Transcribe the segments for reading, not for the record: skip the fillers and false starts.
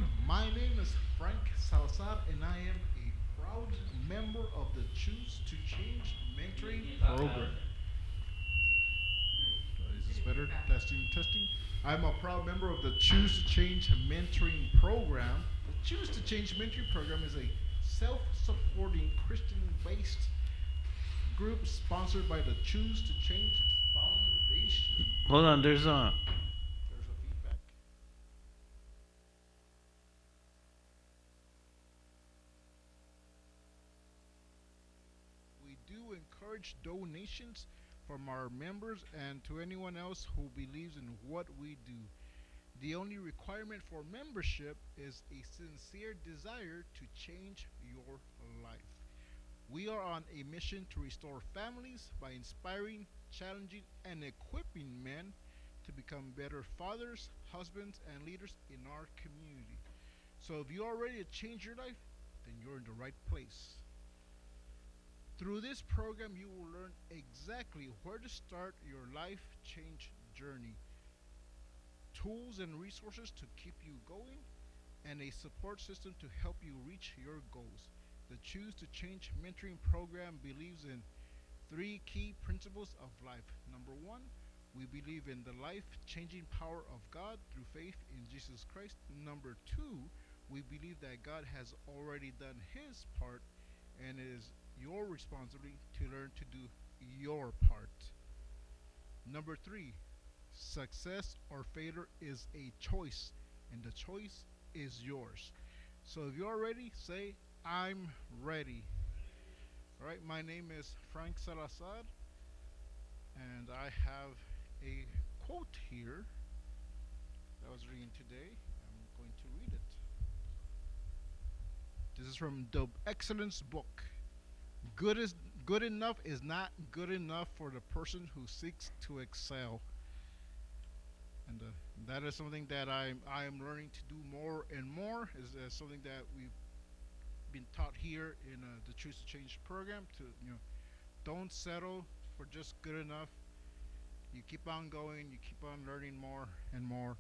everyone. My name is Frank Salazar, and I am a proud member of the Choose to Change mentoring program. Is this better? Testing, testing. I'm a proud member of the Choose to Change mentoring program. The Choose to Change mentoring program is a self supporting Christian based group sponsored by the Choose to Change Foundation. Hold on, there's a. There's a feedback. We do encourage donations from our members and to anyone else who believes in what we do. The only requirement for membership is a sincere desire to change your life. We are on a mission to restore families by inspiring, challenging, and equipping men to become better fathers, husbands, and leaders in our community. So if you are ready to change your life, then you're in the right place. Through this program, you will learn exactly where to start your life change journey, tools and resources to keep you going, and a support system to help you reach your goals. The Choose to Change mentoring program believes in three key principles of life. Number one, we believe in the life changing power of God through faith in Jesus Christ. Number two, we believe that God has already done his part and it is your responsibility to learn to do your part. Number three, success or failure is a choice, and the choice is yours. So if you're ready, say, I'm ready. All right, my name is Frank Salazar, and I have a quote here that I was reading today. I'm going to read it. This is from the Excellence book. Good is good enough is not good enough for the person who seeks to excel. And that is something that I am learning to do more and more. Is something that we've been taught here in the Choose to Change program. To don't settle for just good enough. You keep on going. You keep on learning more and more.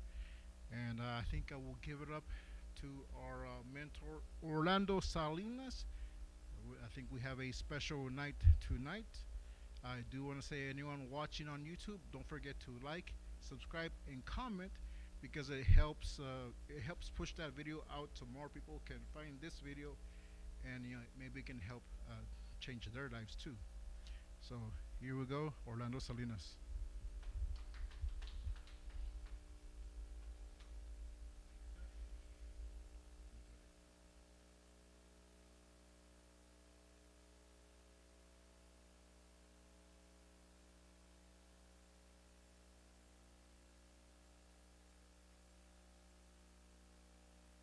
And I think I will give it up to our mentor Orlando Salinas. I think we have a special night tonight. I do want to say, anyone watching on YouTube, don't forget to like, subscribe, and comment because it helps push that video out so more people can find this video and maybe it can help change their lives too. So here we go, Orlando Salinas.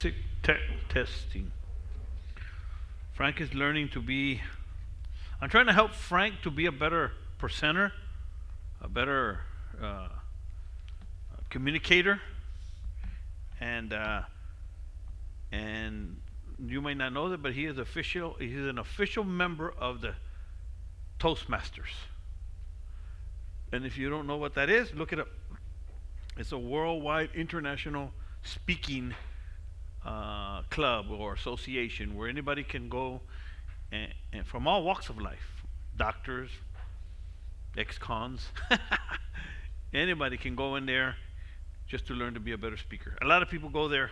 Tick, testing. Frank is learning to be. I'm trying to help Frank to be a better presenter, a better communicator, and and you may not know that, but he is official. He's an official member of the Toastmasters. And if you don't know what that is, look it up. It's a worldwide international speaking club or association where anybody can go and from all walks of life, doctors, ex-cons, anybody can go in there just to learn to be a better speaker. A lot of people go there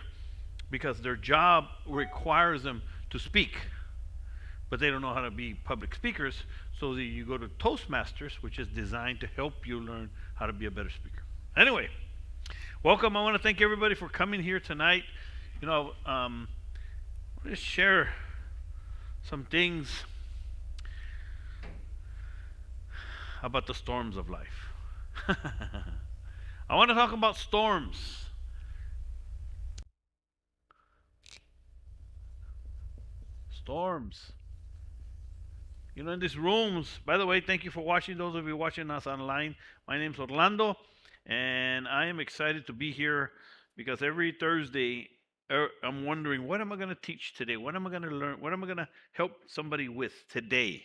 because their job requires them to speak, but they don't know how to be public speakers. So you go to Toastmasters, which is designed to help you learn how to be a better speaker. Anyway, welcome. I want to thank everybody for coming here tonight. I want to share some things about the storms of life. I want to talk about storms. Storms. In these rooms, by the way, thank you for watching. Those of you watching us online, my name's Orlando, and I am excited to be here because every Thursday, I'm wondering, what am I going to teach today? What am I going to learn? What am I going to help somebody with today?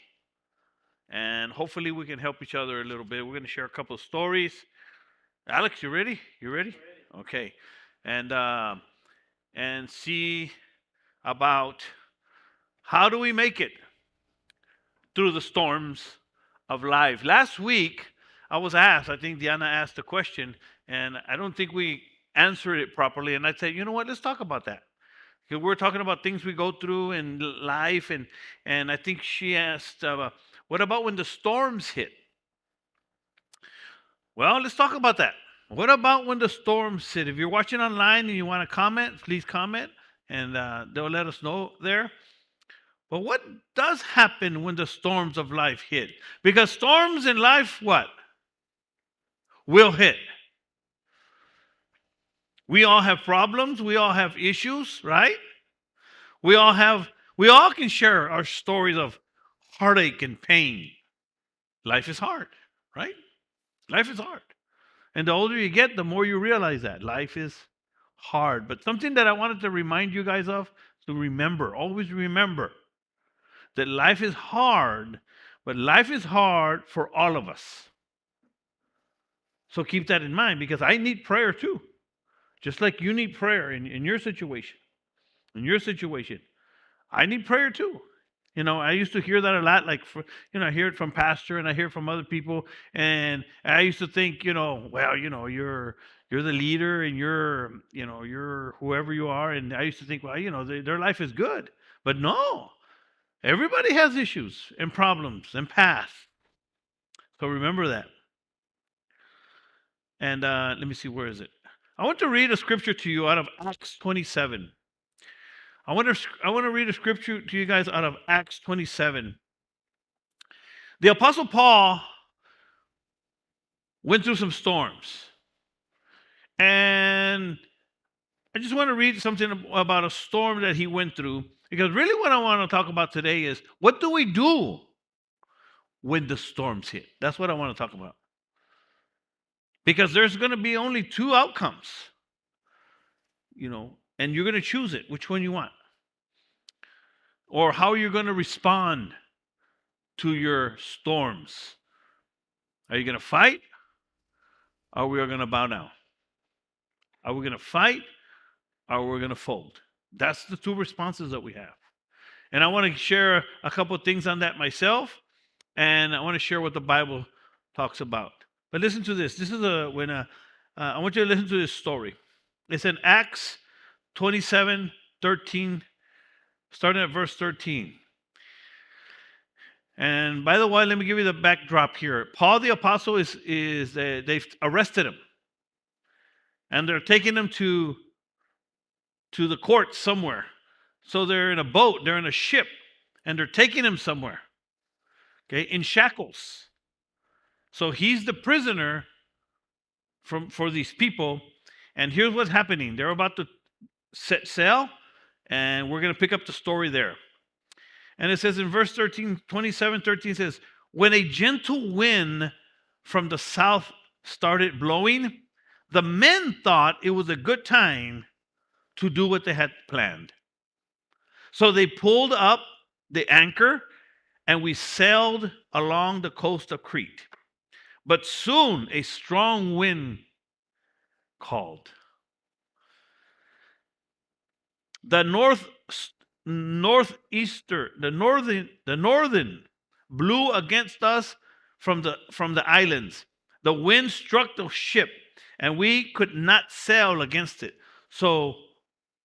And hopefully we can help each other a little bit. We're going to share a couple of stories. Alex, you ready? You ready? Okay. And and see about how do we make it through the storms of life. Last week, I was asked, I think Diana asked the question, and I don't think we answered it properly. And I said, you know what, let's talk about that. Because we're talking about things we go through in life, and I think she asked, what about when the storms hit? Well, let's talk about that. What about when the storms hit? If you're watching online and you want to comment, please comment, and they'll let us know there. But what does happen when the storms of life hit? Because storms in life, what? Will hit. We all have problems. We all have issues, right? We all can share our stories of heartache and pain. Life is hard, right? Life is hard. And the older you get, the more you realize that life is hard. But something that I wanted to remind you guys of, to remember, always remember that life is hard, but life is hard for all of us. So keep that in mind, because I need prayer too. Just like you need prayer in your situation. In your situation, I need prayer too. I used to hear that a lot. Like, I hear it from pastor, and I hear it from other people. And I used to think, well, you're the leader, and you're whoever you are. And I used to think, well, their life is good. But no, everybody has issues and problems and paths. So remember that. And let me see, where is it? I want to read a scripture to you out of Acts 27. I want to read a scripture to you guys out of Acts 27. The Apostle Paul went through some storms. And I just want to read something about a storm that he went through. Because really what I want to talk about today is, what do we do when the storms hit? That's what I want to talk about. Because there's going to be only two outcomes. And you're going to choose it, which one you want. Or how you're going to respond to your storms. Are you going to fight? Or are we going to bow down? Are we going to fight? Or are we going to fold? That's the two responses that we have. And I want to share a couple of things on that myself. And I want to share what the Bible talks about. But listen to this. This is I want you to listen to this story. It's in Acts 27:13, starting at verse 13. And by the way, let me give you the backdrop here. Paul the apostle they've arrested him, and they're taking him to the court somewhere. So they're in a boat, they're in a ship, and they're taking him somewhere. Okay, in shackles. So he's the prisoner for these people. And here's what's happening. They're about to set sail, and we're going to pick up the story there. And it says in verse 27:13 says, when a gentle wind from the south started blowing, the men thought it was a good time to do what they had planned. So they pulled up the anchor, and we sailed along the coast of Crete. But soon a strong wind called. The northern blew against us from the islands. The wind struck the ship, and we could not sail against it. So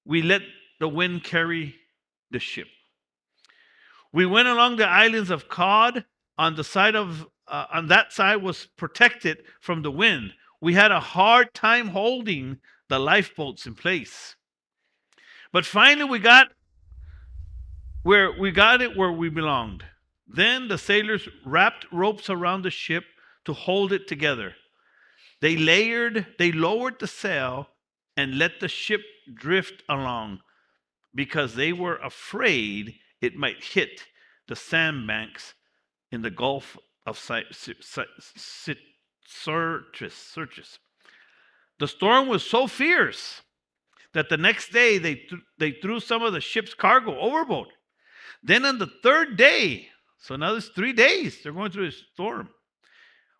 we let the wind carry the ship. We went along the islands of Cod. On that side was protected from the wind. We had a hard time holding the lifeboats in place. But finally we got where we belonged. Then the sailors wrapped ropes around the ship to hold it together. They lowered the sail and let the ship drift along because they were afraid it might hit the sandbanks in the Gulf of Syrtis. The storm was so fierce that the next day they threw some of the ship's cargo overboard. Then on the third day, so now there's 3 days, they're going through a storm.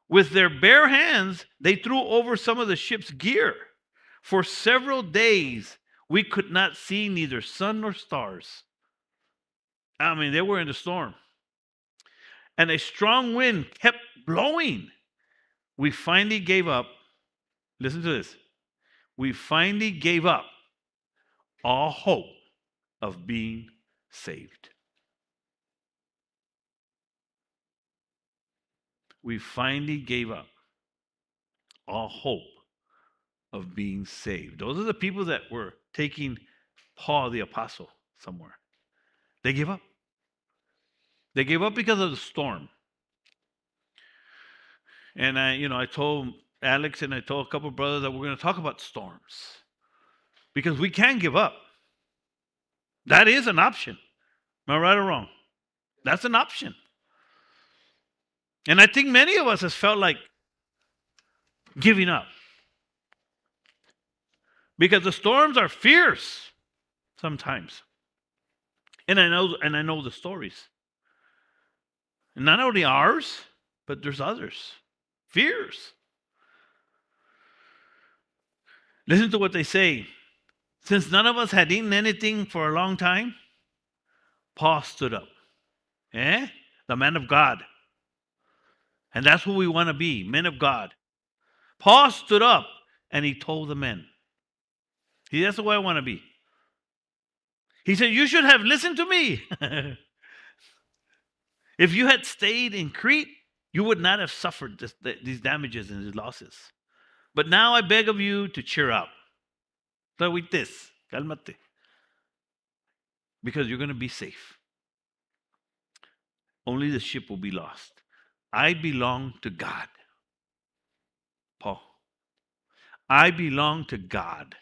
With their bare hands, they threw over some of the ship's gear. For several days, We could not see neither sun nor stars. I mean, they were in the storm. And a strong wind kept blowing. We finally gave up. Listen to this. We finally gave up all hope of being saved. We finally gave up all hope of being saved. Those are the people that were taking Paul the apostle somewhere. They gave up. They gave up because of the storm. And I told Alex and I told a couple of brothers that we're going to talk about storms because we can give up. That is an option. Am I right or wrong? That's an option. And I think many of us has felt like giving up because the storms are fierce sometimes. And I know the stories. And not only ours, but there's others. Fierce. Listen to what they say. Since none of us had eaten anything for a long time, Paul stood up. The man of God. And that's what we want to be, men of God. Paul stood up and he told the men. See, that's the way I want to be. He said, you should have listened to me. If you had stayed in Crete, you would not have suffered these damages and these losses. But now I beg of you to cheer up. So with this, cálmate. Because you're going to be safe. Only the ship will be lost. I belong to God. Paul. I belong to God.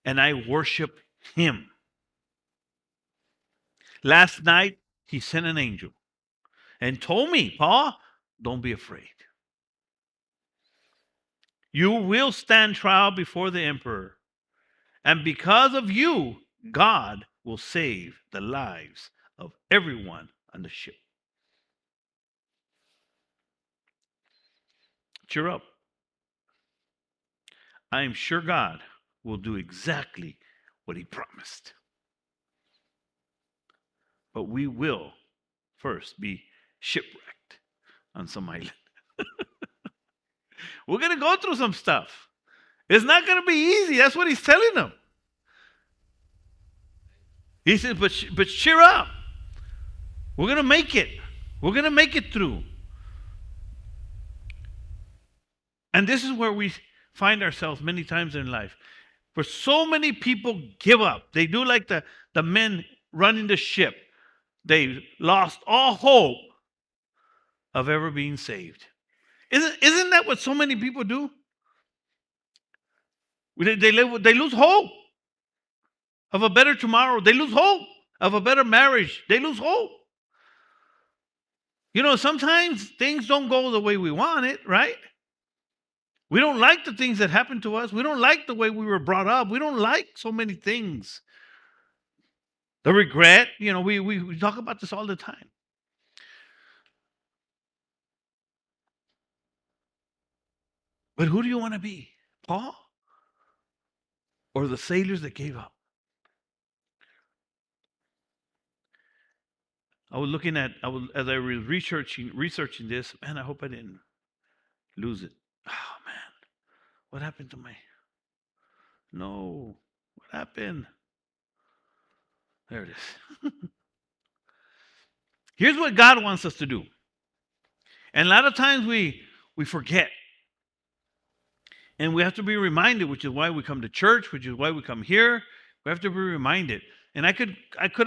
And I worship Him. Last night, He sent an angel and told me, Paul, don't be afraid. You will stand trial before the emperor. And because of you, God will save the lives of everyone on the ship. Cheer up. I am sure God will do exactly what He promised. But we will first be shipwrecked on some island. We're going to go through some stuff. It's not going to be easy. That's what He's telling them. He says, but cheer up. We're going to make it. We're going to make it through. And this is where we find ourselves many times in life. For so many people give up. They do like the men running the ship. They lost all hope of ever being saved. Isn't that what so many people do? They lose hope of a better tomorrow. They lose hope of a better marriage. They lose hope. Sometimes things don't go the way we want it, right? We don't like the things that happen to us. We don't like the way we were brought up. We don't like so many things. The regret, we talk about this all the time. But who do you want to be? Paul? Or the sailors that gave up? As I was researching this, man, I hope I didn't lose it. Oh, man. What happened to No. What happened? There it is. Here's what God wants us to do. And a lot of times we forget. And we have to be reminded, which is why we come to church, which is why we come here. We have to be reminded. And I could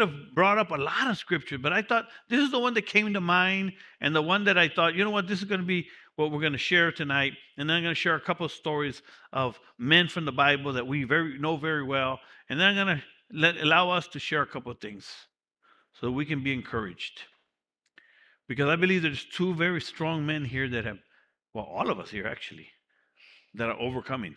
have brought up a lot of scripture, but I thought this is the one that came to mind and the one that I thought, this is going to be what we're going to share tonight. And then I'm going to share a couple of stories of men from the Bible that we know very well. And then I'm going to allow us to share a couple of things so that we can be encouraged. Because I believe there's two very strong men here that have, all of us here actually, that are overcoming.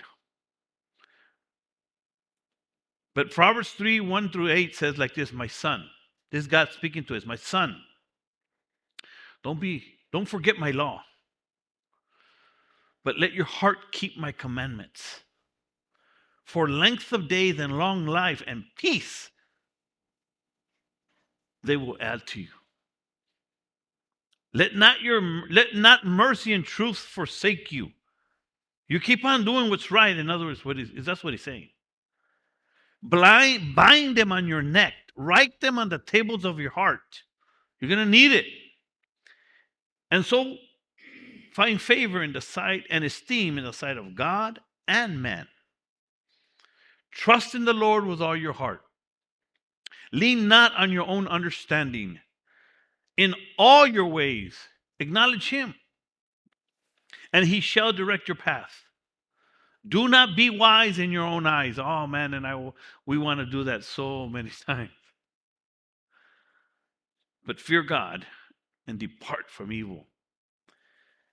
But Proverbs 3, 1-8 says like this, my son. This is God speaking to us, my son. Don't forget my law, but let your heart keep my commandments. for length of days and long life and peace they will add to you. Let not mercy and truth forsake you. You keep on doing what's right. In other words, that's what he's saying. Bind them on your neck. Write them on the tables of your heart. You're going to need it. And so find favor in the sight and esteem in the sight of God and man. Trust in the Lord with all your heart. Lean not on your own understanding. In all your ways, acknowledge him, and he shall direct your path. Do not be wise in your own eyes. Oh, man, we want to do that so many times. But fear God and depart from evil.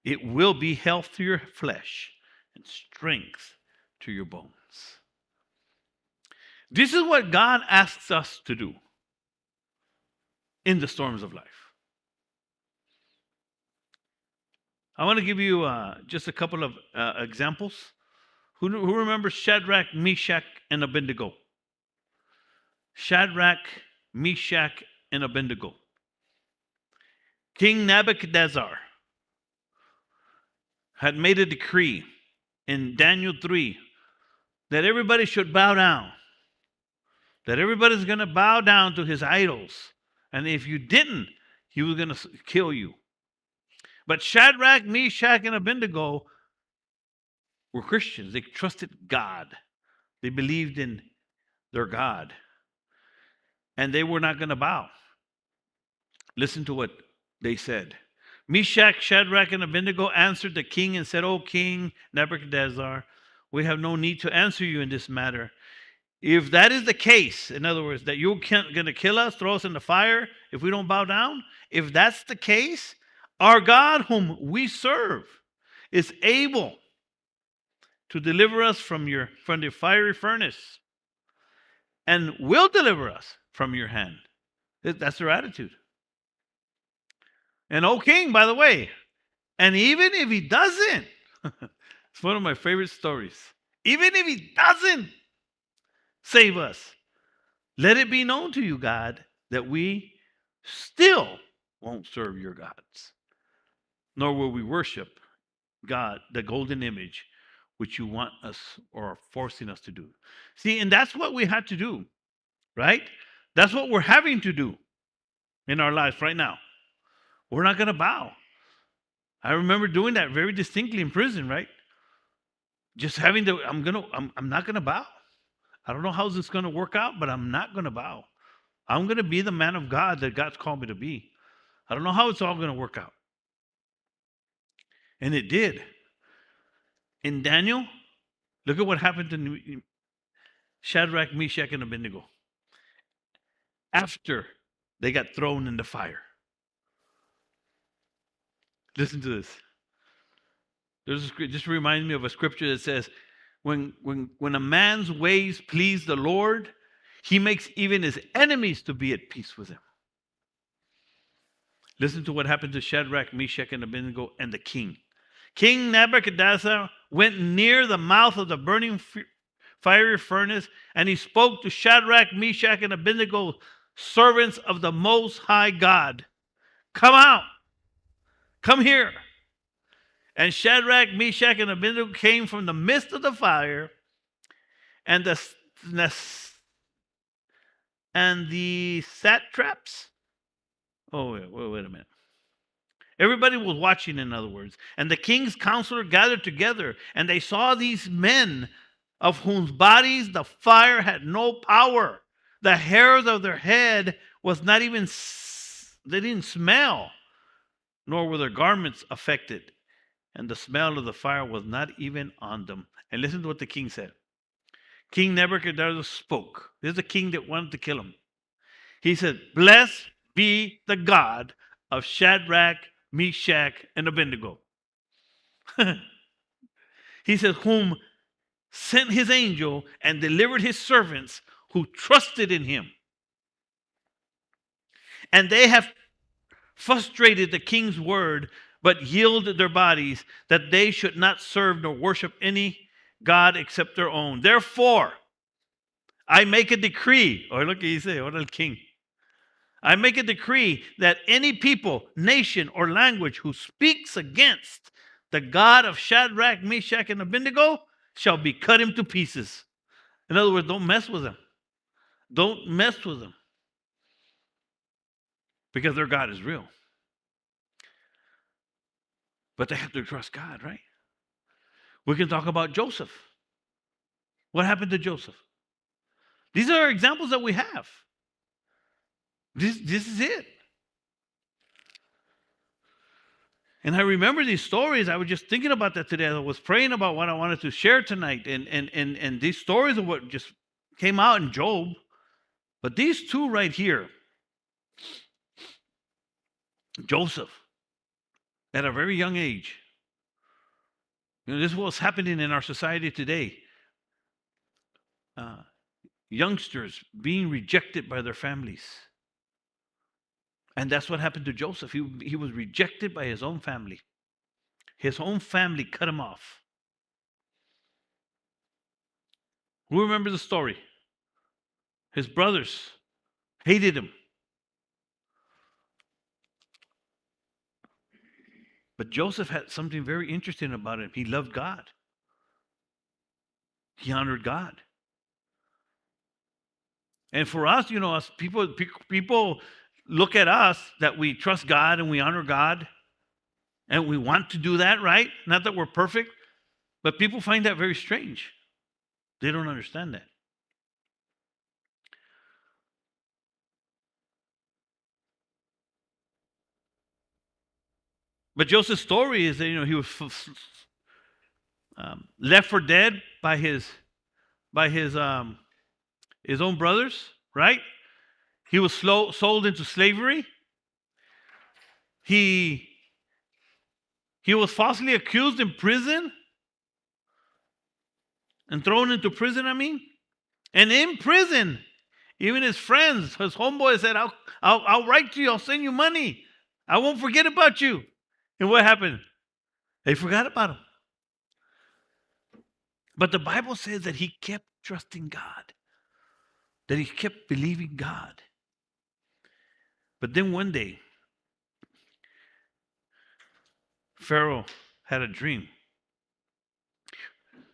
It will be health to your flesh and strength to your bones. This is what God asks us to do in the storms of life. I want to give you just a couple of examples. Who remembers Shadrach, Meshach, and Abednego? Shadrach, Meshach, and Abednego. King Nebuchadnezzar had made a decree in Daniel 3 that everybody should bow down. That everybody's going to bow down to his idols. And if you didn't, he was going to kill you. But Shadrach, Meshach, and Abednego were Christians. They trusted God. They believed in their God. And they were not going to bow. Listen to what they said. Meshach, Shadrach, and Abednego answered the king and said, O King Nebuchadnezzar, we have no need to answer you in this matter. If that is the case, in other words, that you're going to kill us, throw us in the fire if we don't bow down, if that's the case, our God whom we serve is able to deliver us from the fiery furnace and will deliver us from your hand. That's their attitude. And O king, by the way, and even if he doesn't, it's one of my favorite stories. Even if he doesn't save us, let it be known to you, God, that we still won't serve your gods, nor will we worship God, the golden image, which you want us or are forcing us to do. See, and that's what we had to do, right? That's what we're having to do in our lives right now. We're not going to bow. I remember doing that very distinctly in prison, right? Just having to, I'm not going to bow. I don't know how this is going to work out, but I'm not going to bow. I'm going to be the man of God that God's called me to be. I don't know how it's all going to work out. And it did. In Daniel, look at what happened to Shadrach, Meshach, and Abednego after they got thrown in the fire. Listen to this. Just remind me of a scripture that says, when a man's ways please the Lord, he makes even his enemies to be at peace with him. Listen to what happened to Shadrach, Meshach, and Abednego and the king. King Nebuchadnezzar went near the mouth of the burning fiery furnace, and he spoke to Shadrach, Meshach, and Abednego, servants of the Most High God. Come out. Come here. And Shadrach, Meshach, and Abednego came from the midst of the fire, and the satraps. Oh, wait a minute. Everybody was watching, in other words. And the king's counselor gathered together, and they saw these men of whose bodies the fire had no power. The hairs of their head was not even, they didn't smell, nor were their garments affected. And the smell of the fire was not even on them. And listen to what the king said. King Nebuchadnezzar spoke. This is the king that wanted to kill him. He said, blessed be the God of Shadrach, Meshach, and Abednego. He said, whom sent his angel and delivered his servants who trusted in him. And they have frustrated the king's word, but yielded their bodies that they should not serve nor worship any God except their own. Therefore, I make a decree. Or look, he said, what el king. I make a decree that any people, nation, or language who speaks against the God of Shadrach, Meshach, and Abednego shall be cut into pieces. In other words, don't mess with them. Don't mess with them. Because their God is real. But they have to trust God, right? We can talk about Joseph. What happened to Joseph? These are examples that we have. This is it. And I remember these stories. I was just thinking about that today. I was praying about what I wanted to share tonight. And these stories of what just came out in Job. But these two right here, Joseph, at a very young age. This is what's happening in our society today. Youngsters being rejected by their families. And that's what happened to Joseph. He was rejected by his own family. His own family cut him off. Who remembers the story? His brothers hated him. But Joseph had something very interesting about him. He loved God. He honored God. And for us, us people look at us that we trust God and we honor God. And we want to do that, right? Not that we're perfect, but people find that very strange. They don't understand that. But Joseph's story is that he was left for dead by his own brothers, right? He was sold into slavery. He was falsely accused in prison and thrown into prison. And in prison, even his friends, his homeboys said, "I'll write to you. I'll send you money. I won't forget about you." And what happened? They forgot about him. But the Bible says that he kept trusting God, that he kept believing God. But then one day, Pharaoh had a dream.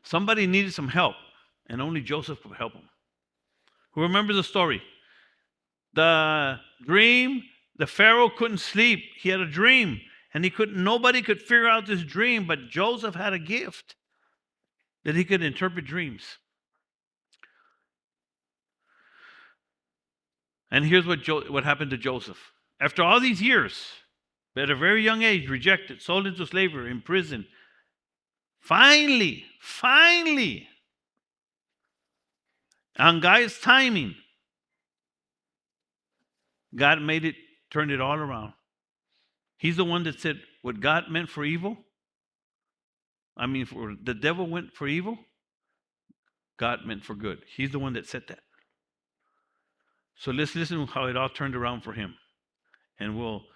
Somebody needed some help, and only Joseph could help him. Who remembers the story? The dream, the Pharaoh couldn't sleep. He had a dream. And nobody could figure out this dream, but Joseph had a gift that he could interpret dreams. And here's what happened to Joseph. After all these years, at a very young age, rejected, sold into slavery, in prison, finally, on God's timing, God turned it all around. He's the one that said, what God meant for evil, for the devil went for evil, God meant for good. He's the one that said that. So let's listen to how it all turned around for him. And we'll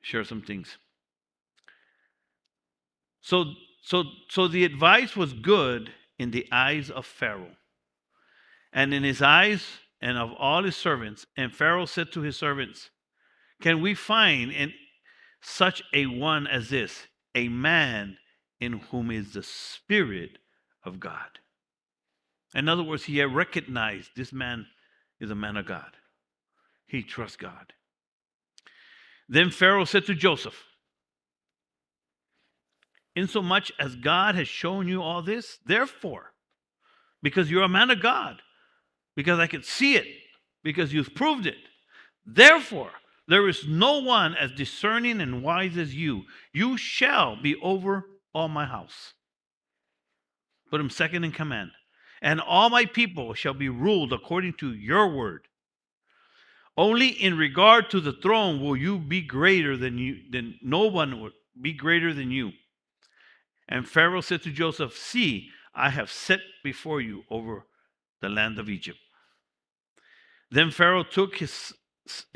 share some things. So the advice was good in the eyes of Pharaoh, and in his eyes and of all his servants. And Pharaoh said to his servants, "Can we find in such a one as this, a man in whom is the Spirit of God?" In other words, he had recognized this man is a man of God. He trusts God. Then Pharaoh said to Joseph, "Insomuch as God has shown you all this, therefore, because you're a man of God, because I could see it, because you've proved it, therefore, there is no one as discerning and wise as you. You shall be over all my house." Put him second in command. "And all my people shall be ruled according to your word. Only in regard to the throne will you be greater than you, then no one will be greater than you." And Pharaoh said to Joseph, "See, I have set before you over the land of Egypt." Then Pharaoh took his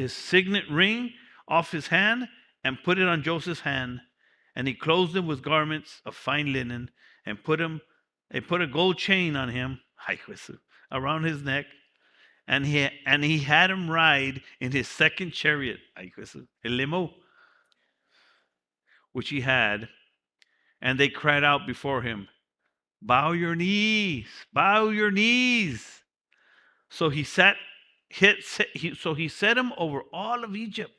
signet ring off his hand and put it on Joseph's hand, and he clothed him with garments of fine linen and they put a gold chain on him, around his neck, and he had him ride in his second chariot, el limo, which he had, and they cried out before him, bow your knees, bow your knees. So he set him over all of Egypt.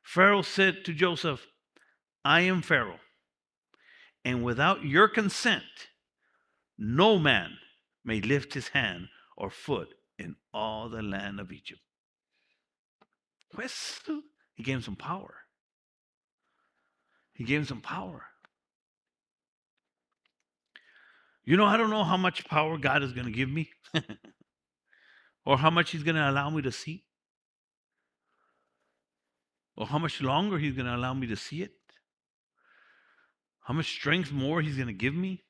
Pharaoh said to Joseph, I am Pharaoh, and without your consent, no man may lift his hand or foot in all the land of Egypt. Pues, he gave him some power. He gave him some power. I don't know how much power God is going to give me or how much he's going to allow me to see or how much longer he's going to allow me to see it. How much strength more he's going to give me.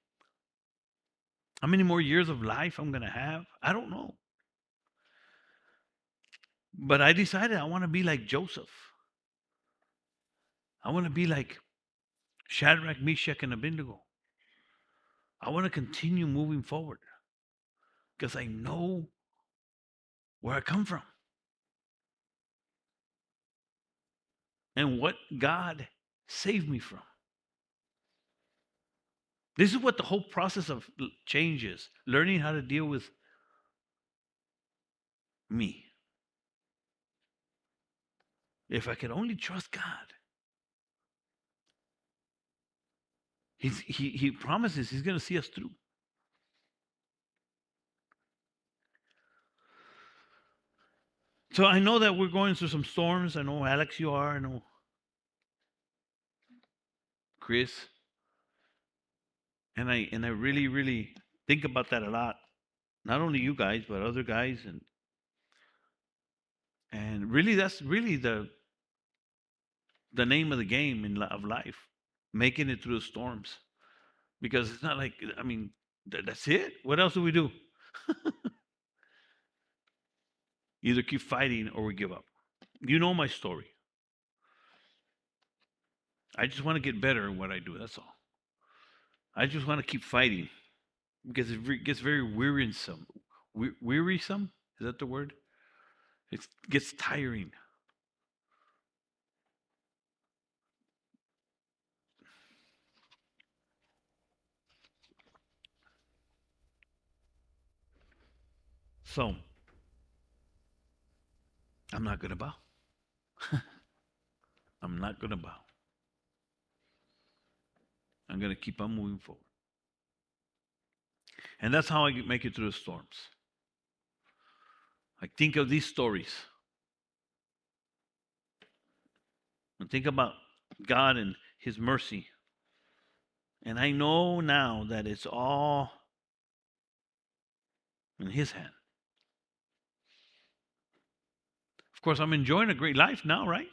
How many more years of life I'm going to have. I don't know. But I decided I want to be like Joseph. I want to be like Shadrach, Meshach, and Abednego. I want to continue moving forward because I know where I come from and what God saved me from. This is what the whole process of change is, learning how to deal with me. If I could only trust God. He promises he's going to see us through. So I know that we're going through some storms. I know, Alex, you are. I know, Chris. And I really, really think about that a lot. Not only you guys, but other guys. And really, that's really the name of the game of life, making it through the storms. Because it's not like, I mean, that's it. What else do we do? Either keep fighting or we give up. You know my story. I just want to get better in what I do. That's all. I just want to keep fighting because it gets very wearisome. Wearisome? Is that the word? It gets tiring. So, I'm not going to bow. I'm not going to bow. I'm going to keep on moving forward. And that's how I make it through the storms. I think of these stories. And think about God and His mercy. And I know now that it's all in His hand. Of course, I'm enjoying a great life now, right?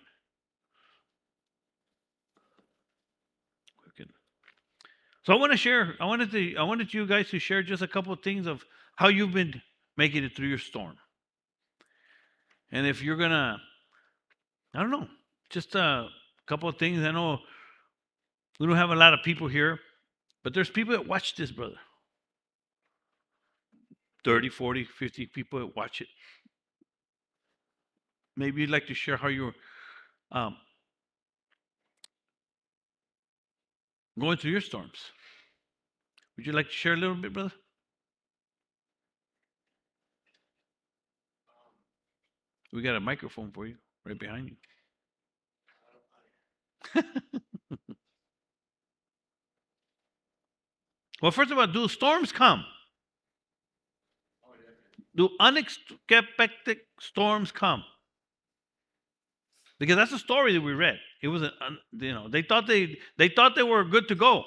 So I wanted you guys to share just a couple of things of how you've been making it through your storm. And if you're gonna, I don't know, just a couple of things. I know we don't have a lot of people here, but there's people that watch this, brother. 30, 40, 50 people that watch it. Maybe you'd like to share how you're going through your storms. Would you like to share a little bit, brother? We got a microphone for you right behind you. Well, first of all, do storms come? Do unexpected storms come? Because that's the story that we read. It was, they thought they were good to go,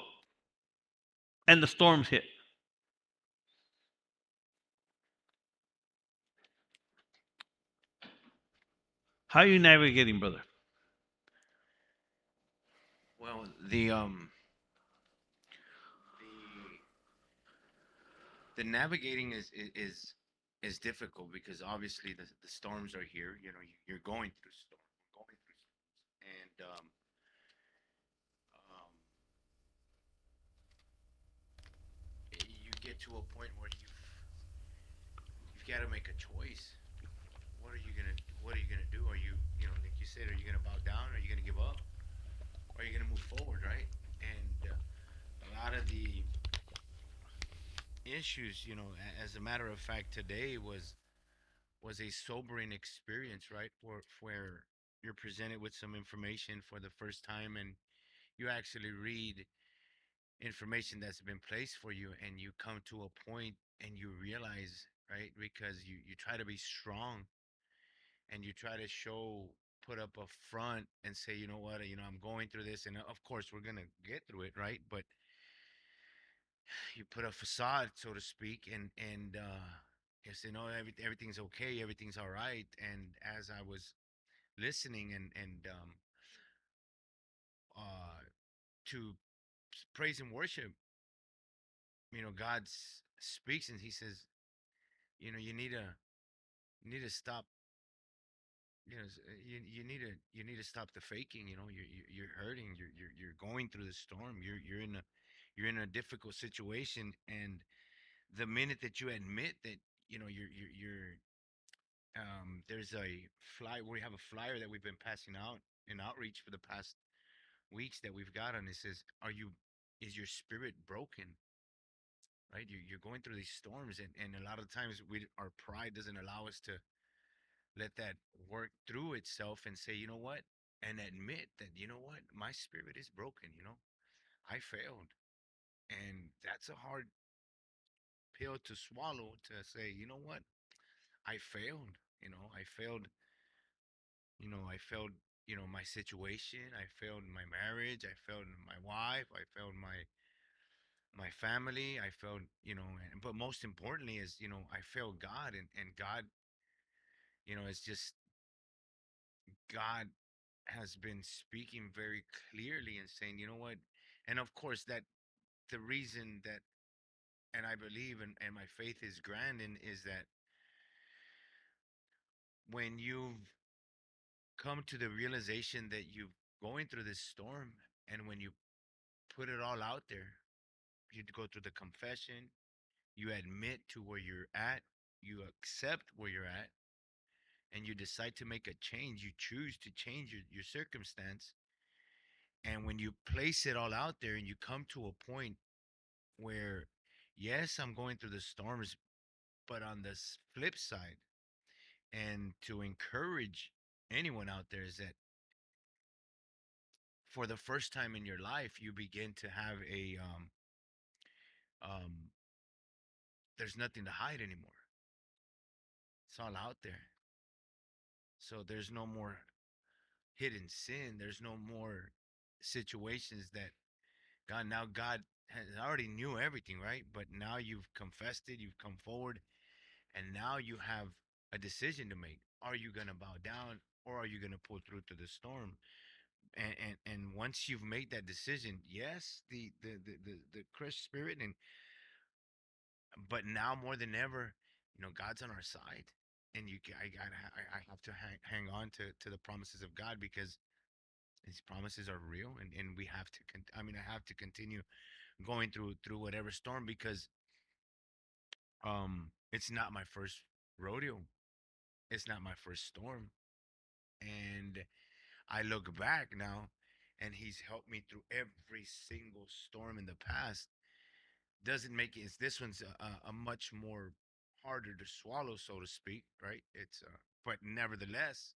and the storms hit. How are you navigating, brother? Well, the navigating is difficult because obviously the storms are here. You know, you're going through going through storms, and um, get to a point where you've got to make a choice. What are you gonna do? Are you, like you said, are you gonna bow down? Are you gonna give up? Or are you gonna move forward, right? And a lot of the issues, as a matter of fact, today was a sobering experience, right? Where you're presented with some information for the first time, and you actually read information that's been placed for you, and you come to a point and you realize, right? Because you try to be strong, and you try to put up a front and say, you know what, I'm going through this, and of course we're gonna get through it, right? But you put a facade, so to speak, and you say, no, everything's okay, everything's all right. And as I was listening and uh to praise and worship, God speaks, and he says, you need to stop. You need to stop the faking. You're hurting. You're going through the storm. You're in a difficult situation, and the minute that you admit that, there's a we have a flyer that we've been passing out in outreach for the past weeks that we've got, and it says, is your spirit broken? Right? You're going through these storms, and a lot of times our pride doesn't allow us to let that work through itself and say, you know what, and admit that, you know what, my spirit is broken. I failed, and that's a hard pill to swallow, to say, you know what, I failed. I failed my situation. I failed my marriage. I failed my wife. I failed my family. I failed, but most importantly is, I failed God, and God, it's just, God has been speaking very clearly and saying, you know what, and of course that the reason that, and I believe, and my faith is grand in, is that when you've come to the realization that you're going through this storm, and when you put it all out there, you go through the confession, you admit to where you're at, you accept where you're at, and you decide to make a change, you choose to change your circumstance. And when you place it all out there and you come to a point where, yes, I'm going through the storms, but on this flip side, and to encourage anyone out there, is that for the first time in your life, you begin to have um, there's nothing to hide anymore. It's all out there. So there's no more hidden sin. There's no more situations that God has already knew everything, right? But now you've confessed it, you've come forward, and now you have a decision to make. Are you going to bow down, or are you going to pull through to the storm? And once you've made that decision, yes, the crushed spirit, and but now more than ever, God's on our side, and I have to hang on to the promises of God, because His promises are real, and we have to. I have to continue going through whatever storm, because it's not my first rodeo. It's not my first storm, and I look back now, and He's helped me through every single storm in the past. Doesn't make it. This one's a much more harder to swallow, so to speak. Right? But nevertheless,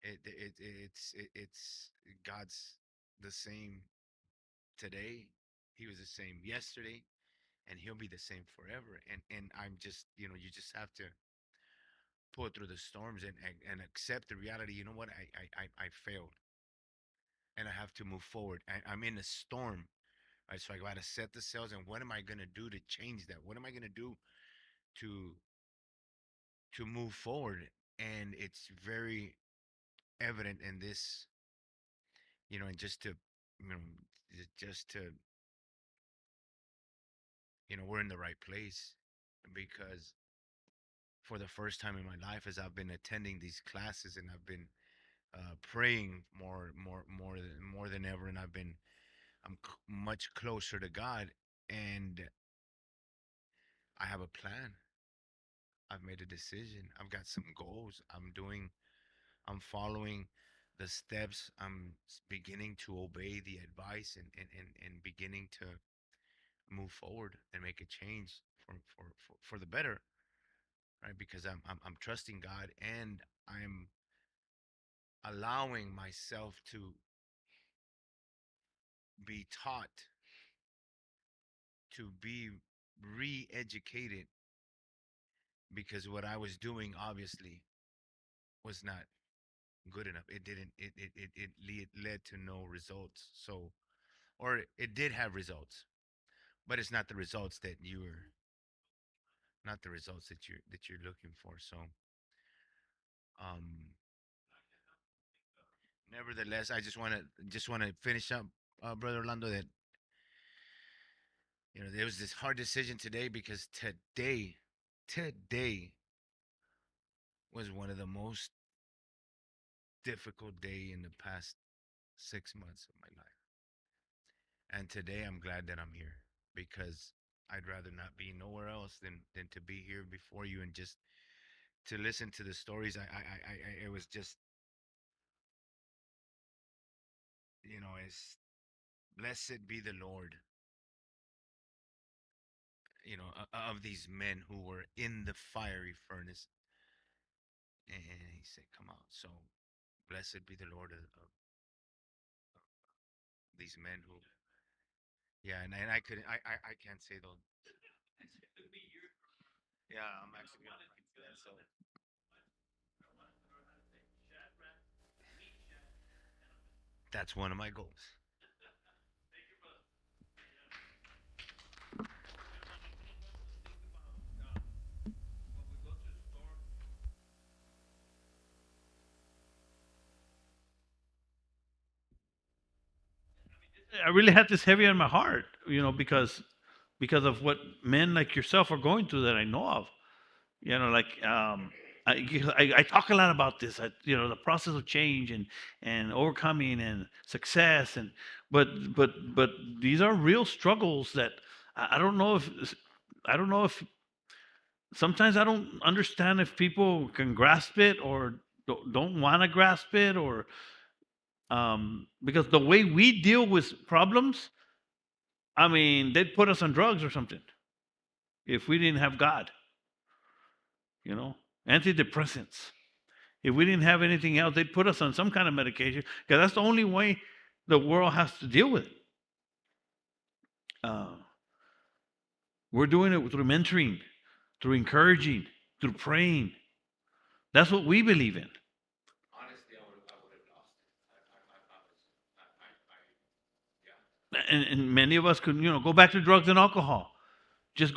it's God's the same today. He was the same yesterday, and He'll be the same forever. And I'm just, you just have to pull through the storms, and accept the reality. You know what? I failed, and I have to move forward. I'm in a storm, right? So I got to set the sails. And what am I gonna do to change that? What am I gonna do to move forward? And it's very evident in this, and just to, you know, just to, we're in the right place, because for the first time in my life, as I've been attending these classes, and I've been praying more than ever, and I'm much closer to God, and I have a plan. I've made a decision. I've got some goals. I'm following the steps. Beginning to obey the advice and beginning to move forward and make a change for the better, right? Because I'm trusting God and I'm allowing myself to be taught, to be re-educated, because what I was doing obviously was not good enough. It didn't it led to no results. So, or it did have results, but it's not the results that you were not the results that you're looking for. So, um nevertheless, I just want to finish up, brother Orlando, that there was this hard decision today, because today was one of the most difficult day in the past 6 months of my life. And today I'm glad that I'm here, because I'd rather not be nowhere else than to be here before you, and just to listen to the stories. It was just, it's blessed be the Lord, of these men who were in the fiery furnace, and he said, "Come out." So blessed be the Lord of these men who, yeah, and I couldn't, I can't say those. Yeah, I'm actually gonna write that. So that's one of my goals. I really had this heavy on my heart, because of what men like yourself are going through that I know of. Like I talk a lot about this. The process of change and overcoming and success, but these are real struggles that I don't know if sometimes I don't understand if people can grasp it or don't want to grasp it, or because the way we deal with problems, I mean, they'd put us on drugs or something if we didn't have God, you know, antidepressants. If we didn't have anything else, they'd put us on some kind of medication, because that's the only way the world has to deal with it. Uh, we're doing it through mentoring, through encouraging, through praying. That's what we believe in. Honestly, I would have lost it. I was, yeah. And many of us could, go back to drugs and alcohol. Just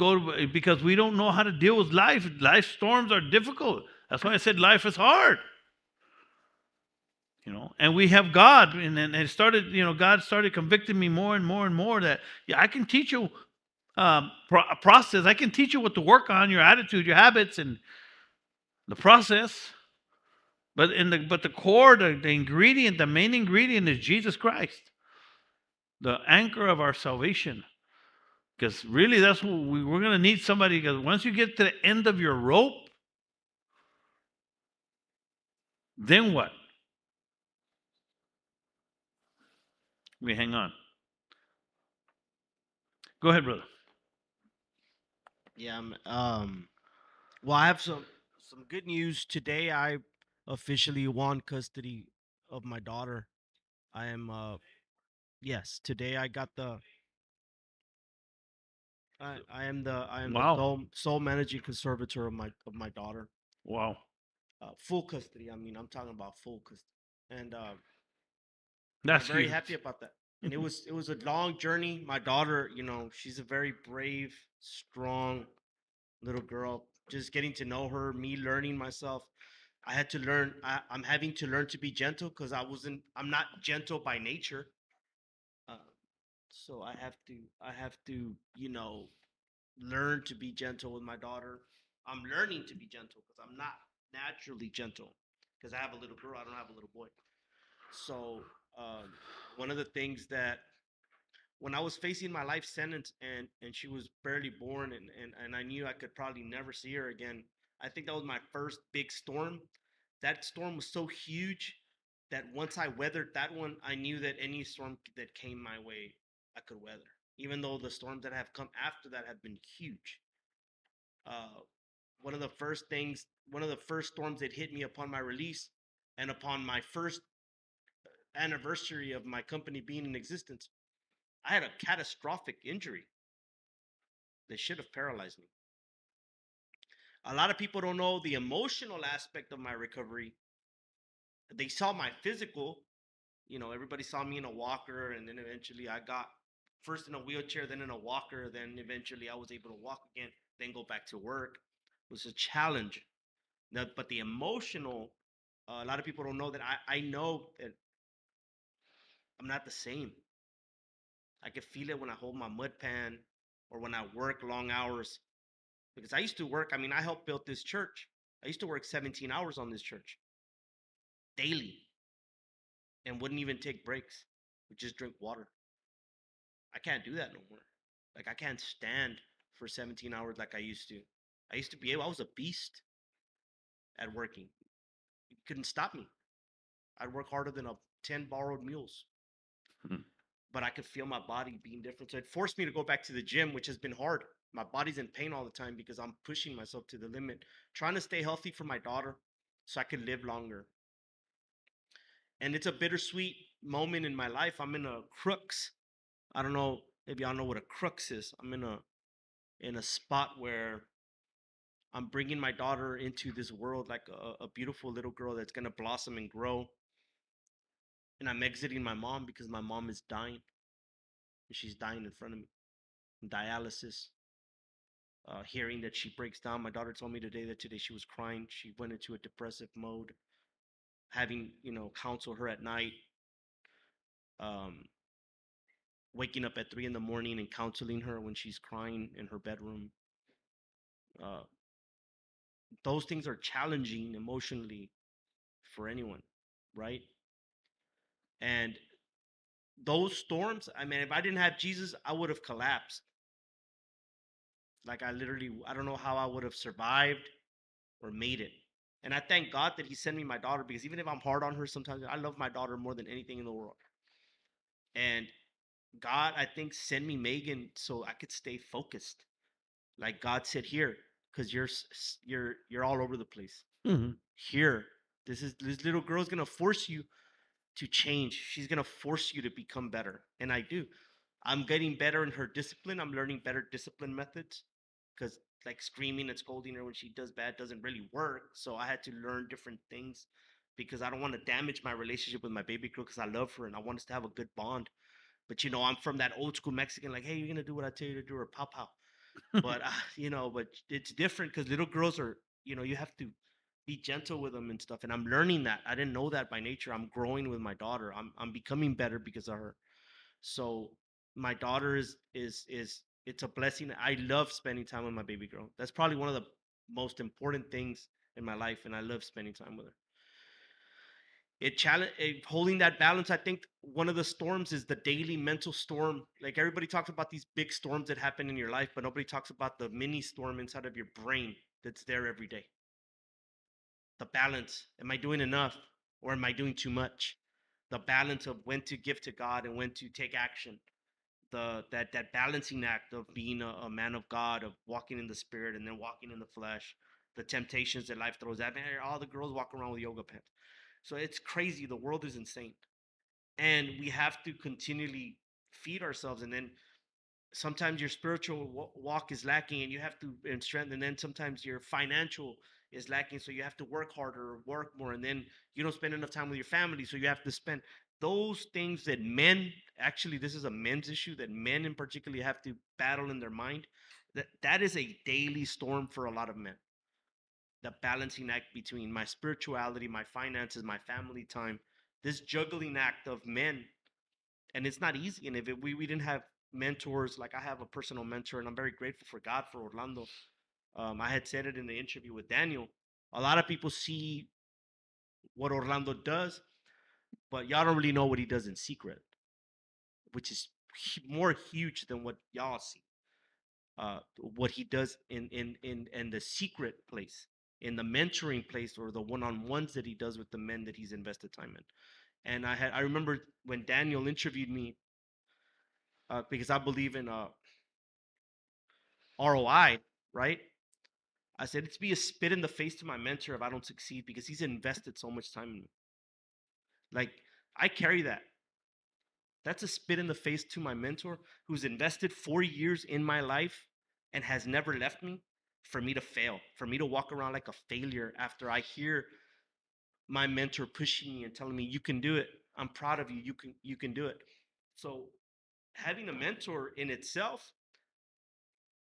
because we don't know how to deal with life. Life storms are difficult. That's why I said life is hard. And we have God, and it started. God started convicting me more and more and more that, yeah, I can teach you a process. I can teach you what to work on, your attitude, your habits, and the process. But the core, the ingredient, the main ingredient is Jesus Christ, the anchor of our salvation. Because really, that's what we're going to need somebody. Because once you get to the end of your rope, then what? We hang on. Go ahead, brother. Yeah. Well, I have some good news today. I officially won custody of my daughter. I am. Yes. Today I got the. I am the Wow. sole managing conservator of my daughter. Wow. Full custody. I mean, I'm talking about full custody, and I'm That's very huge. happy about that. And it was a long journey. My daughter, she's a very brave, strong little girl. Just getting to know her, me learning myself. I had to learn. I'm having to learn to be gentle because I'm not gentle by nature. Uh, so I have to, learn to be gentle with my daughter. I'm learning to be gentle because I'm not naturally gentle because I have a little girl. I don't have a little boy. So one of the things that when I was facing my life sentence, and she was barely born, and I knew I could probably never see her again. I think that was my first big storm. That storm was so huge that once I weathered that one, I knew that any storm that came my way, I could weather. Even though the storms that have come after that have been huge. Uh, one of the first storms that hit me upon my release and upon my first anniversary of my company being in existence, I had a catastrophic injury that should have paralyzed me. A lot of people don't know the emotional aspect of my recovery. They saw my physical, everybody saw me in a walker, and then eventually I got first in a wheelchair, then in a walker, then eventually I was able to walk again, then go back to work. It was a challenge. Now, but the emotional, a lot of people don't know that I know that I'm not the same. I can feel it when I hold my mud pan or when I work long hours. Because I used to work, I mean, I helped build this church. I used to work 17 hours on this church daily and wouldn't even take breaks. Would just drink water. I can't do that no more. Like, I can't stand for 17 hours like I used to. I used to be able, I was a beast at working. You couldn't stop me. I'd work harder than 10 borrowed mules. Mhm. But I could feel my body being different. So it forced me to go back to the gym, which has been hard. My body's in pain all the time because I'm pushing myself to the limit, trying to stay healthy for my daughter so I could live longer. And it's a bittersweet moment in my life. I'm in a crux. I don't know if y'all know what a crux is. I'm in a spot where I'm bringing my daughter into this world like a beautiful little girl that's gonna blossom and grow. And I'm exiting my mom because my mom is dying, and she's dying in front of me, dialysis. Hearing that she breaks down. My daughter told me today that today she was crying. She went into a depressive mode. Having counsel her at night, um, waking up at 3 in the morning and counseling her when she's crying in her bedroom. Uh, those things are challenging emotionally for anyone, right? And those storms. I mean, if I didn't have Jesus, I would have collapsed. Like I don't know how I would have survived or made it. And I thank God that He sent me my daughter, because even if I'm hard on her sometimes, I love my daughter more than anything in the world. And God, I think, sent me Megan so I could stay focused. Like God said, here, because you're all over the place. Mhm. Here, this little girl's gonna force you to change. She's gonna force you to become better, and I do. I'm getting better in her discipline. I'm learning better discipline methods, because like screaming and scolding her when she does bad doesn't really work. So I had to learn different things because I don't want to damage my relationship with my baby girl, because I love her and I want us to have a good bond. But I'm from that old school Mexican, like, hey, you're gonna do what I tell you to do, or pow pow. But but it's different because little girls are, you have to be gentle with them and stuff. And I'm learning that. I didn't know that by nature. I'm growing with my daughter. I'm becoming better because of her. So my daughter is it's a blessing. I love spending time with my baby girl. That's probably one of the most important things in my life, and I love spending time with her. Holding that balance. I think one of the storms is the daily mental storm. Like, everybody talks about these big storms that happen in your life, but nobody talks about the mini storm inside of your brain that's there every day. The balance. Am I doing enough, or am I doing too much? The balance of when to give to God and when to take action. That balancing act of being a man of God, of walking in the spirit and then walking in the flesh. The temptations that life throws at me. All the girls walk around with yoga pants. So it's crazy. The world is insane. And we have to continually feed ourselves. And then sometimes your spiritual walk is lacking, and you have to and strength. And then sometimes your financial is lacking, so you have to work harder or work more. And then you don't spend enough time with your family, so you have to spend those things that men, actually, this is a men's issue that men in particular have to battle in their mind. That is a daily storm for a lot of men. The balancing act between my spirituality, my finances, my family time, this juggling act of men. And it's not easy. And if we didn't have mentors, like I have a personal mentor, and I'm very grateful for God for Orlando. I had said it in the interview with Daniel. A lot of people see what Orlando does, but y'all don't really know what he does in secret, which is more huge than what y'all see. What he does in the secret place, in the mentoring place, or the one-on-ones that he does with the men that he's invested time in. And I remember when Daniel interviewed me, because I believe in ROI, right? I said it's be a spit in the face to my mentor if I don't succeed, because he's invested so much time in me. Like, I carry that. That's a spit in the face to my mentor who's invested 4 years in my life and has never left me, for me to fail, for me to walk around like a failure after I hear my mentor pushing me and telling me you can do it. I'm proud of you. You can do it. So having a mentor in itself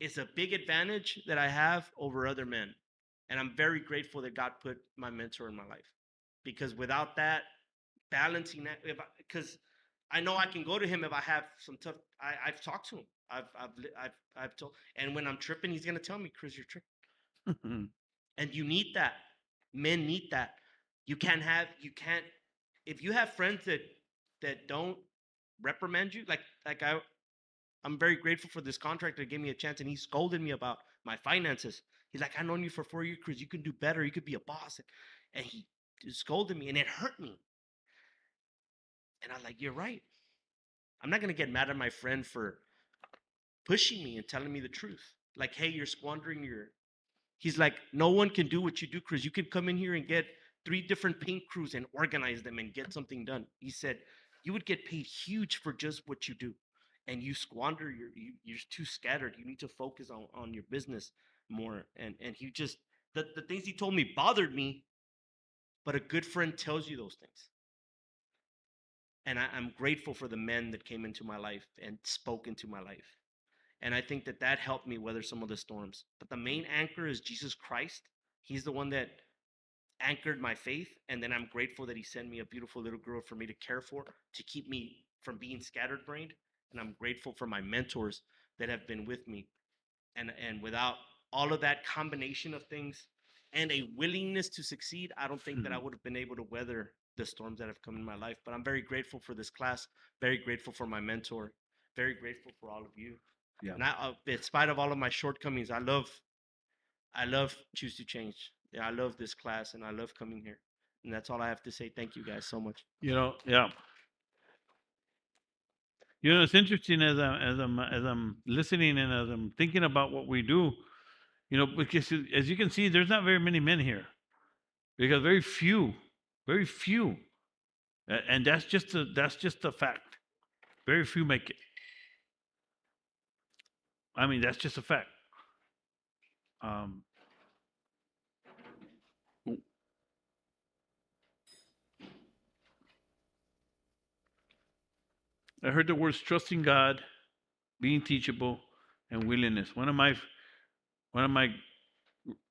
is a big advantage that I have over other men. And I'm very grateful that God put my mentor in my life, because without that, balancing that, because I know I can go to him if I have some tough. I've talked to him. I've told, and when I'm tripping, he's gonna tell me, Chris, you're tripping, and you need that. Men need that. You can't, if you have friends that don't reprimand you, I'm very grateful for this contractor that gave me a chance, and he scolded me about my finances. He's like, I've known you for 4 years, Chris. You can do better. You could be a boss. And he scolded me, and it hurt me. And I was like, you're right. I'm not going to get mad at my friend for pushing me and telling me the truth. Like, hey, you're squandering your. He's like, no one can do what you do, Chris. You could come in here and get 3 different paint crews and organize them and get something done. He said, you would get paid huge for just what you do. And you squander you're too scattered. You need to focus on your business more. And he just, the things he told me bothered me, but a good friend tells you those things. And I'm grateful for the men that came into my life and spoke into my life. And I think that helped me weather some of the storms. But the main anchor is Jesus Christ. He's the one that anchored my faith. And then I'm grateful that he sent me a beautiful little girl for me to care for, to keep me from being scattered-brained. And I'm grateful for my mentors that have been with me. And without all of that combination of things and a willingness to succeed, I don't think that I would have been able to weather the storms that have come in my life. But I'm very grateful for this class, very grateful for my mentor, very grateful for all of you. Yeah. And in spite of all of my shortcomings, I love Choose to Change. Yeah, I love this class, and I love coming here. And that's all I have to say. Thank you guys so much. Yeah. It's interesting as I'm listening and as I'm thinking about what we do. Because as you can see, there's not very many men here, because very few, and that's just a fact. Very few make it. I mean, that's just a fact. Um, I heard the words trusting God, being teachable, and willingness. One of my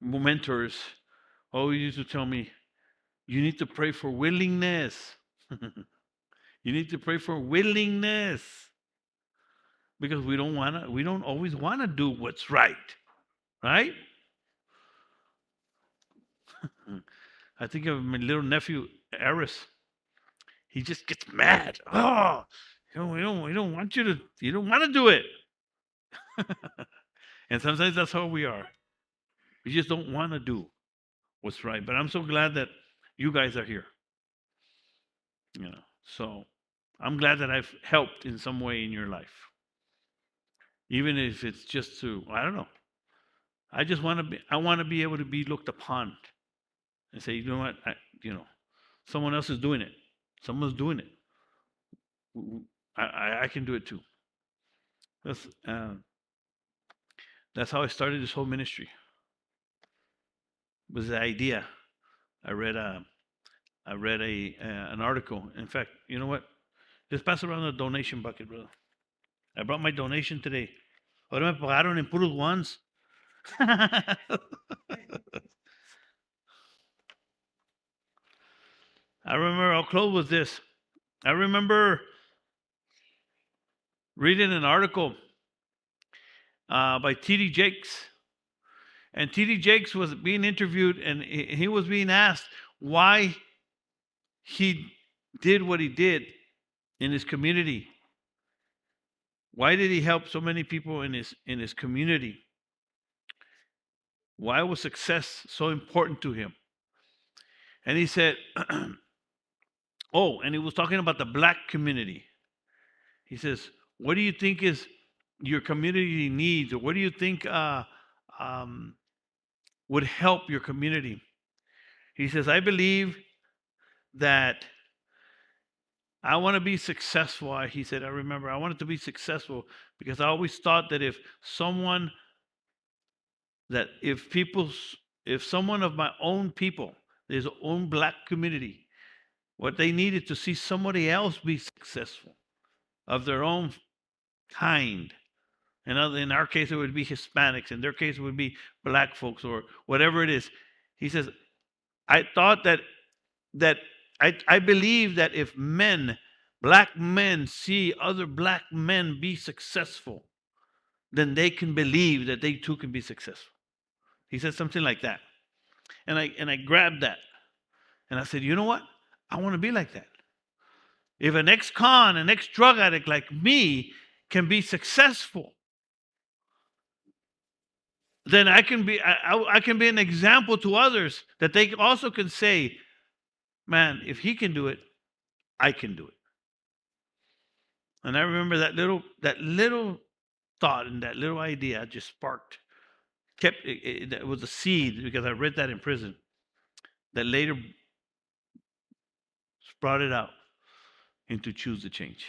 mentors always used to tell me, you need to pray for willingness. You need to pray for willingness, because we don't always wanna do what's right, right? I think of my little nephew Eris. He just gets mad. Oh, we don't want you don't want to do it. And sometimes that's how we are. We just don't want to do what's right. But I'm so glad that you guys are here. So I'm glad that I've helped in some way in your life, even if it's just to, I don't know. I want to be able to be looked upon and say, you know what, someone else is doing it. Someone's doing it. I can do it too. That's uh, that's how I started this whole ministry. Was the idea. I read an article. In fact, you know what? Just pass around the donation bucket, brother. I brought my donation today. Ahora me pagaron en puros ones. I remember, I'll close with this. I remember reading an article by T.D. Jakes. And T.D. Jakes was being interviewed, and he was being asked why he did what he did in his community. Why did he help so many people in his community? Why was success so important to him? And he said, oh, and he was talking about the black community. He says, what do you think is your community needs, or what do you think um, would help your community? He says, I believe that I want to be successful. He said, I remember, I wanted to be successful because I always thought that if someone of my own people, his own black community, what they needed to see somebody else be successful of their own kind. And in our case, it would be Hispanics. In their case, it would be black folks or whatever it is. He says, I thought that I believe that if black men see other black men be successful, then they can believe that they too can be successful. He said something like that. And I grabbed that. And I said, you know what? I want to be like that. If an ex-con, an ex-drug addict like me can be successful, then I can be an example to others that they also can say, man, if he can do it, I can do it. And I remember that little thought and that little idea just sparked, it was a seed, because I read that in prison, that later sprouted out into choose to change,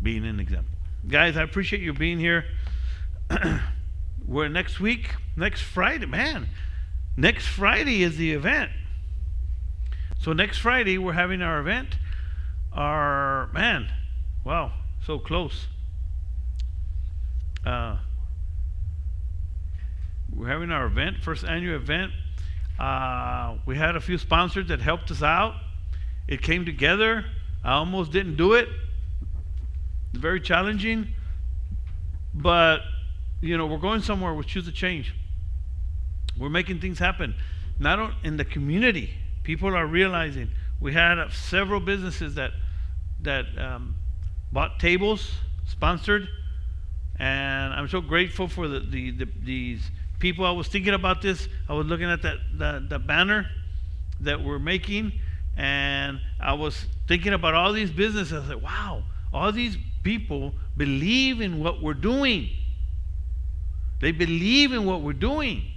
being an example. Guys, I appreciate you being here. We're next Friday, man. Next Friday is the event. So next Friday we're having our event. Wow, so close. We're having our event, first annual event. We had a few sponsors that helped us out. It came together. I almost didn't do it. Very challenging. But, we're going somewhere with Choose to Change. We're making things happen. Not only in the community, people are realizing. We had several businesses that bought tables, sponsored, and I'm so grateful for these people. I was thinking about this. I was looking at the banner that we're making, and I was thinking about all these businesses. I was like, wow, all these people believe in what we're doing. They believe in what we're doing.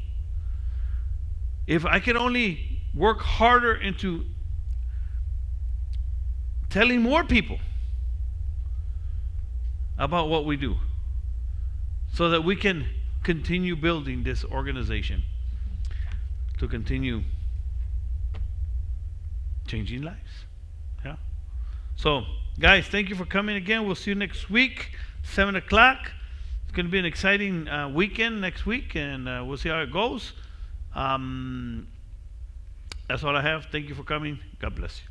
If I could only work harder into telling more people about what we do, so that we can continue building this organization to continue changing lives. Yeah. So, guys, thank you for coming again. We'll see you next week, 7 o'clock. It's going to be an exciting weekend next week, and we'll see how it goes. That's all I have. Thank you for coming. God bless you.